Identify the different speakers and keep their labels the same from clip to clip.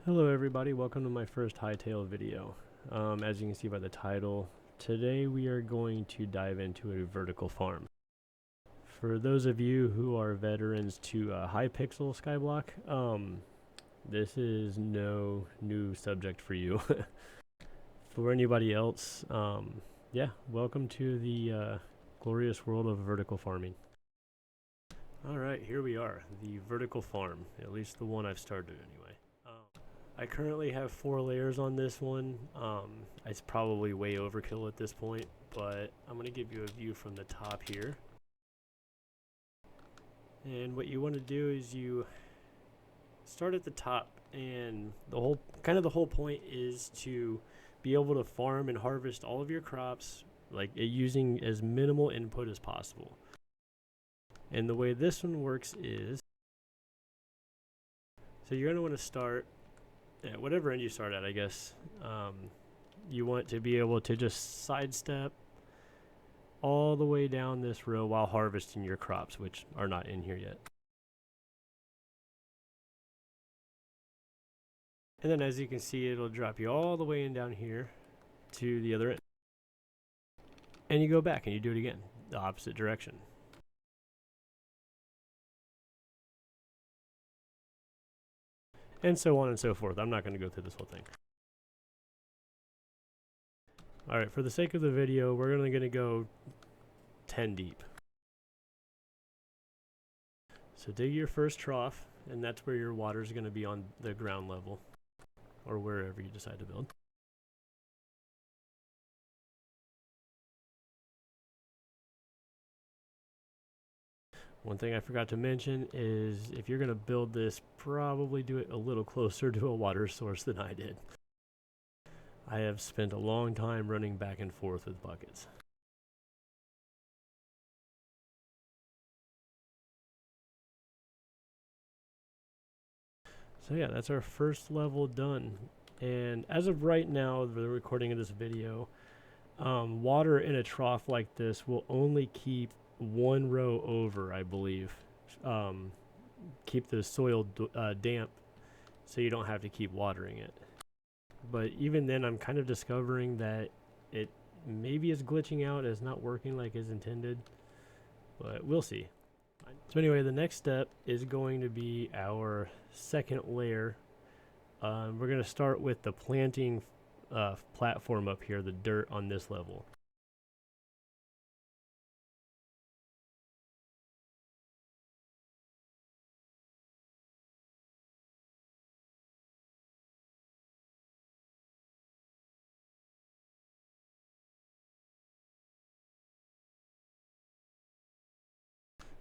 Speaker 1: Hello everybody, welcome to my first Hytale video. As you can see by the title, today we are going to dive into a vertical farm. For those of you who are veterans to high pixel Skyblock, this is no new subject for you. For anybody else, yeah, welcome to the glorious world of vertical farming. Alright, here we are, the vertical farm, at least the one I've started anyway. I currently have 4 layers on this one. It's probably way overkill at this point, but I'm going to give you a view from the top here. And what you want to do is you start at the top, and the whole point is to be able to farm and harvest all of your crops like using as minimal input as possible. And the way this one works is, so you're going to want to start at whatever end you start at, I guess. You want to be able to just sidestep all the way down this row while harvesting your crops, which are not in here yet. And then as you can see, it'll drop you all the way in down here to the other end. And you go back and you do it again, the opposite direction. And so on and so forth. I'm not going to go through this whole thing. Alright, for the sake of the video, we're only going to go 10 deep. So dig your first trough, and that's where your water is going to be on the ground level, or wherever you decide to build. One thing I forgot to mention is if you're going to build this, probably do it a little closer to a water source than I did. I have spent a long time running back and forth with buckets. So yeah, that's our first level done. And as of right now, the recording of this video, water in a trough like this will only keep one row over, I believe. Keep the soil damp so you don't have to keep watering it. But even then, I'm kind of discovering that it maybe is glitching out, it's not working like is intended, but we'll see. So anyway, the next step is going to be our second layer. We're going to start with the planting platform up here, the dirt on this level.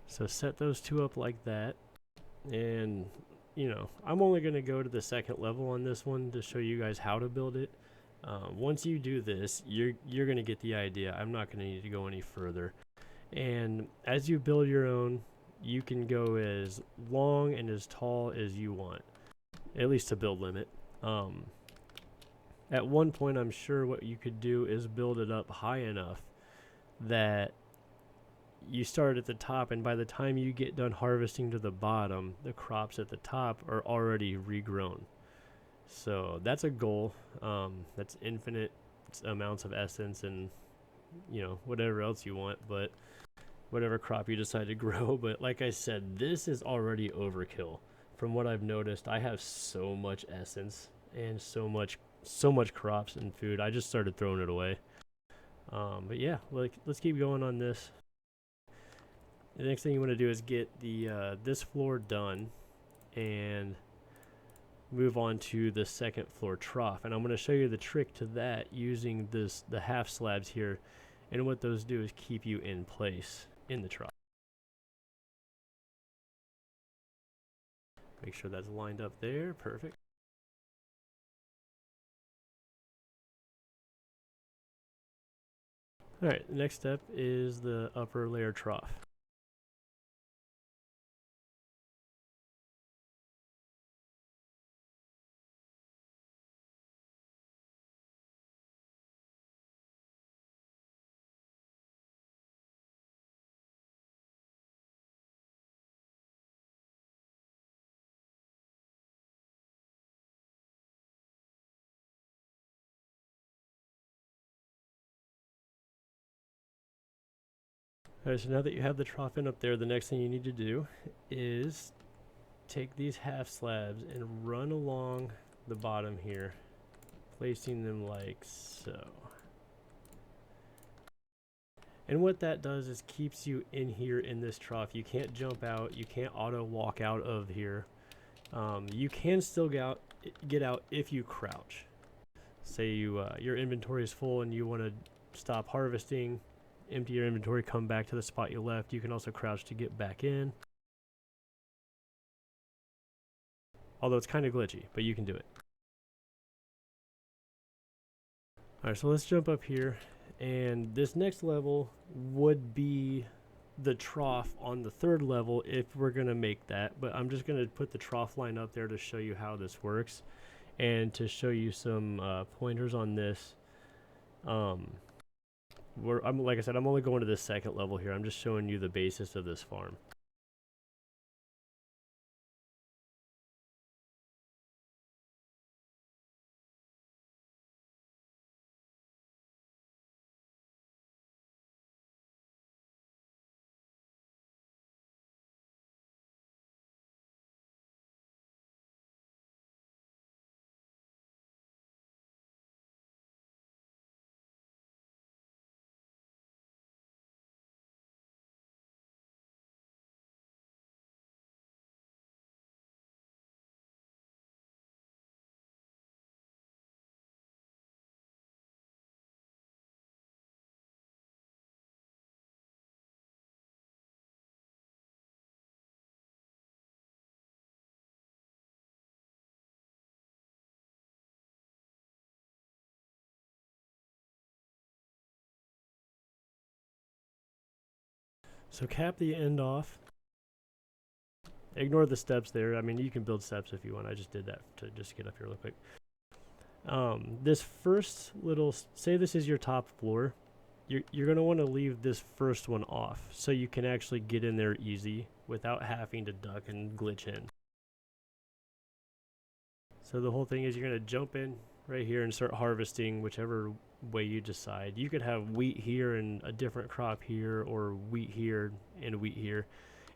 Speaker 1: So set those two up like that, and you know, I'm only going to go to the second level on this one to show you guys how to build it. Once you do this, you're going to get the idea. I'm not going to need to go any further. And as you build your own, you can go as long and as tall as you want, at least to build limit. At one point, I'm sure what you could do is build it up high enough that you start at the top, and by the time you get done harvesting to the bottom, the crops at the top are already regrown. So that's a goal. That's infinite amounts of essence and, you know, whatever else you want, but whatever crop you decide to grow. But like I said, this is already overkill. From what I've noticed, I have so much essence and so much crops and food. I just started throwing it away. But yeah, let's keep going on this. The next thing you want to do is get the this floor done and move on to the second floor trough. And I'm going to show you the trick to that using the half slabs here. And what those do is keep you in place in the trough. Make sure that's lined up there. Perfect. Alright, the next step is the upper layer trough. Alright, so now that you have the trough in up there, the next thing you need to do is take these half slabs and run along the bottom here, placing them like so. And what that does is keeps you in here in this trough. You can't jump out, you can't auto walk out of here. You can still get out if you crouch. Say your inventory is full and you want to stop harvesting, empty your inventory, come back to the spot you left. You can also crouch to get back in. Although it's kind of glitchy, but you can do it. Alright, so let's jump up here. And this next level would be the trough on the third level if we're going to make that. But I'm just going to put the trough line up there to show you how this works. And to show you some pointers on this. Like I said, I'm only going to this second level here. I'm just showing you the basis of this farm. So cap the end off. Ignore the steps there. I mean, you can build steps if you want. I just did that to just get up here real quick. This first little, say this is your top floor. You're going to want to leave this first one off so you can actually get in there easy without having to duck and glitch in. So the whole thing is you're going to jump in right here and start harvesting whichever way you decide. You could have wheat here and a different crop here, or wheat here and wheat here,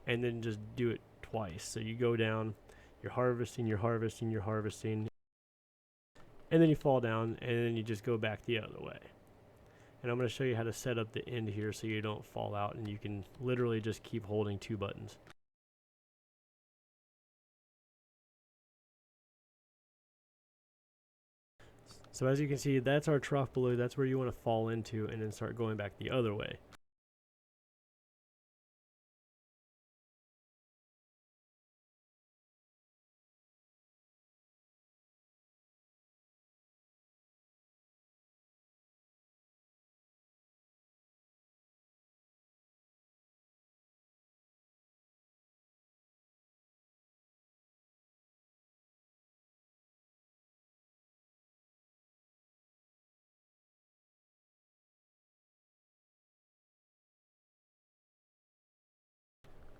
Speaker 1: and then just do it twice. So you go down, you're harvesting, and then you fall down, and then you just go back the other way. And I'm going to show you how to set up the end here so you don't fall out, and you can literally just keep holding 2 buttons. So as you can see, that's our trough below. That's where you want to fall into and then start going back the other way.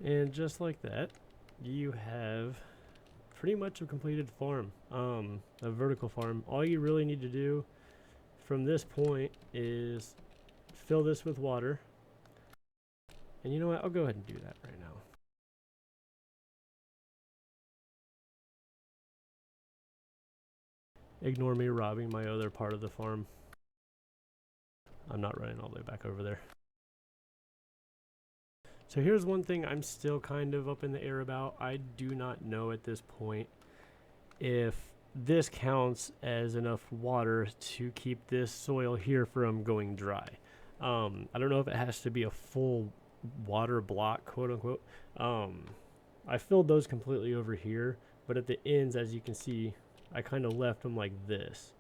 Speaker 1: And just like that, you have pretty much a completed farm, a vertical farm. All you really need to do from this point is fill this with water. And you know what? I'll go ahead and do that right now. Ignore me robbing my other part of the farm. I'm not running all the way back over there. So here's one thing I'm still kind of up in the air about. I do not know at this point if this counts as enough water to keep this soil here from going dry. I don't know if it has to be a full water block, quote unquote. I filled those completely over here, but at the ends, as you can see, I kind of left them like this.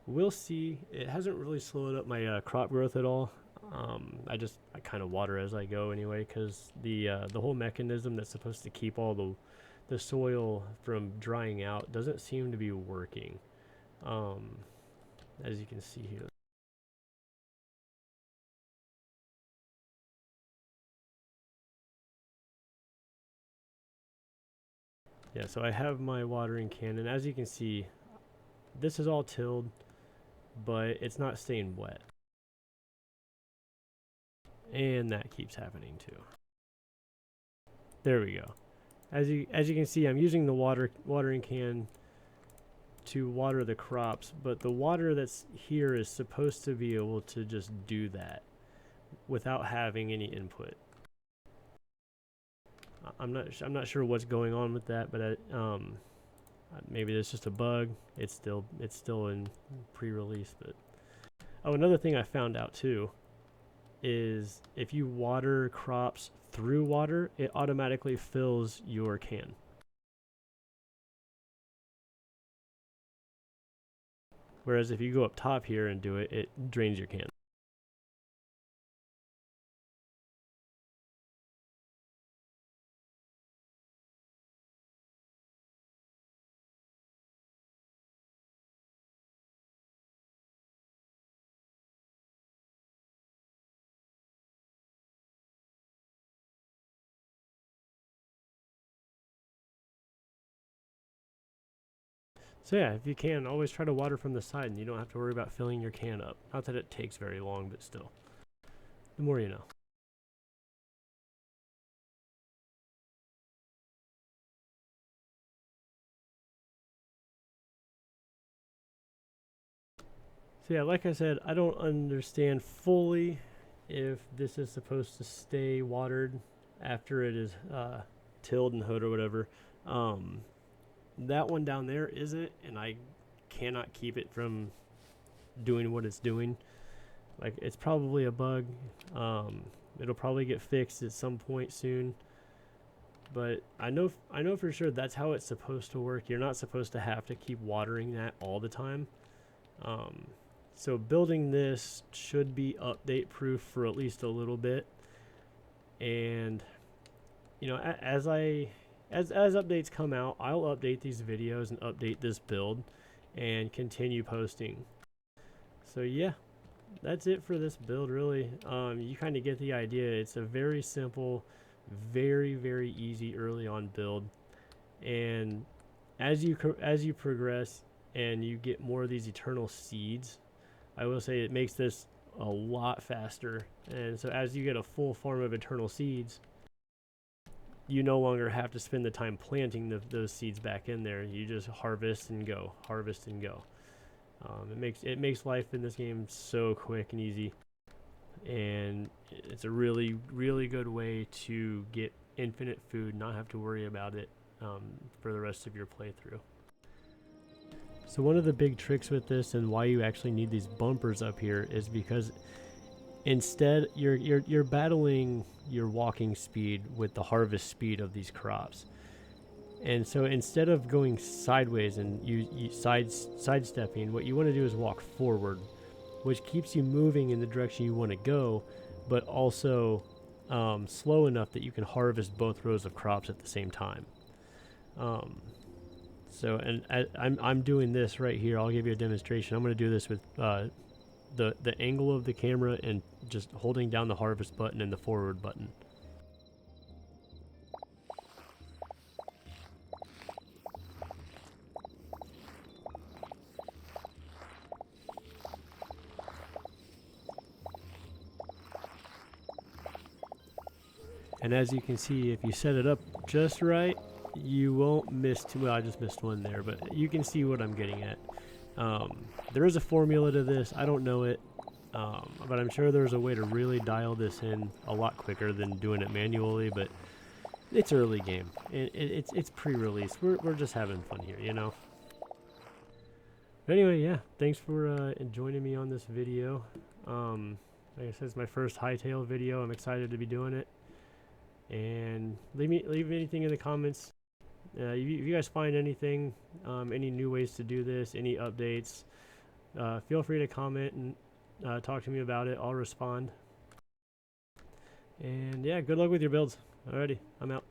Speaker 1: We'll see. It hasn't really slowed up my crop growth at all. I kind of water as I go anyway, because the whole mechanism that's supposed to keep all the soil from drying out doesn't seem to be working, as you can see here. Yeah, so I have my watering can, and as you can see, this is all tilled, but it's not staying wet. And that keeps happening too. There we go. As you can see, I'm using the watering can to water the crops, but the water that's here is supposed to be able to just do that without having any input. I'm not sure what's going on with that, but maybe it's just a bug. It's still in pre-release. But oh, another thing I found out too is if you water crops through water, it automatically fills your can. Whereas if you go up top here and do it, it drains your can. So yeah, if you can, always try to water from the side and you don't have to worry about filling your can up. Not that it takes very long, but still. The more you know. So yeah, like I said, I don't understand fully if this is supposed to stay watered after it is tilled and hoed or whatever. That one down there isn't, and I cannot keep it from doing what it's doing. Like, it's probably a bug. It'll probably get fixed at some point soon. But I know for sure that's how it's supposed to work. You're not supposed to have to keep watering that all the time. So building this should be update proof for at least a little bit. And you know, as updates come out, I'll update these videos and update this build and continue posting. So yeah, that's it for this build really. You kind of get the idea. It's a very simple, very easy early on build, and as you progress and you get more of these eternal seeds, I will say it makes this a lot faster. And so as you get a full farm of eternal seeds, you no longer have to spend the time planting those seeds back in there. You just harvest and go, harvest and go. It makes life in this game so quick and easy, and it's a really good way to get infinite food, not have to worry about it for the rest of your playthrough. So one of the big tricks with this, and why you actually need these bumpers up here, is because instead you're battling your walking speed with the harvest speed of these crops. And so instead of going sideways and you sidestepping, what you want to do is walk forward, which keeps you moving in the direction you want to go, but also slow enough that you can harvest both rows of crops at the same time. So, and I'm doing this right here. I'll give you a demonstration. I'm going to do this with the angle of the camera and just holding down the harvest button and the forward button. And as you can see, if you set it up just right, you won't miss too well. I just missed one there, but you can see what I'm getting at. There is a formula to this. I don't know it, but I'm sure there's a way to really dial this in a lot quicker than doing it manually. But it's early game. It's pre-release. We're just having fun here, you know. But anyway, yeah. Thanks for joining me on this video. Like I said, it's my first Hytale video. I'm excited to be doing it. And leave anything in the comments. If you guys find anything, any new ways to do this, any updates, feel free to comment and talk to me about it. I'll respond. And yeah, good luck with your builds. Alrighty, I'm out.